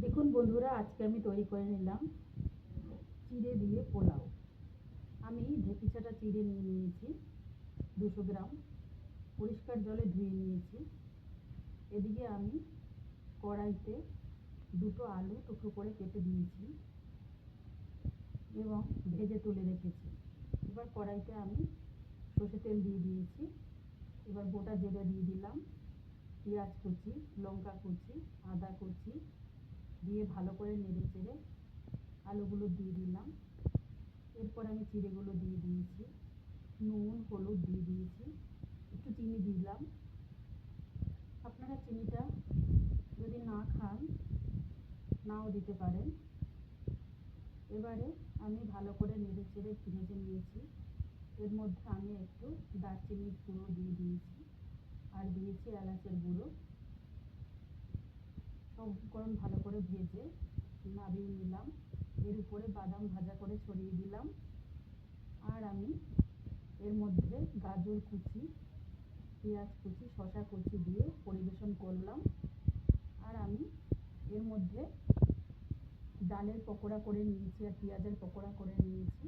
দেখুন বন্ধুরা, আজকে আমি তৈরি করে নিলাম চিড়ে দিয়ে পোলাও। আমি ঢেঁকি ছাটা চিড়ে নিয়ে নিয়েছি 200 গ্রাম, পরিষ্কার জলে ধুয়ে নিয়েছি। এদিকে আমি কড়াইতে দুটো আলু টুকরো করে কেটে দিয়েছি এবং ভেজে তুলে রেখেছি। এবার কড়াইতে আমি সর্ষে তেল দিয়ে দিয়েছি। এবার গোটা জিরে দিয়ে দিলাম, পেঁয়াজ কুচি, লঙ্কা কুচি, আদা কুচি দিয়ে ভালো করে নেড়ে চেড়ে আলুগুলো দিয়ে দিলাম। এরপর আমি চিড়েগুলো দিয়ে দিয়েছি, নুন হলুদ দিয়ে দিয়েছি, একটু চিনি দিলাম। আপনারা চিনিটা যদি না খান নাও দিতে পারেন। এবারে আমি ভালো করে নেড়ে চেড়ে ভেজে নিয়েছি। এর মধ্যে আমি একটু দারচিনির গুঁড়ো দিয়ে দিয়েছি আর দিয়েছি এলাচের গুঁড়ো। সব উপকরণ ভালো করে ভেজে নামিয়ে নিলাম। এর উপরে বাদাম ভাজা করে ছড়িয়ে দিলাম। আর আমি এর মধ্যে গাজর কুচি, পেঁয়াজ কুচি, শসা কুচি দিয়ে পরিবেশন করলাম। আর আমি এর মধ্যে ডালের পকোড়া করে নিয়েছি আর পেঁয়াজের পকোড়া করে নিয়েছি।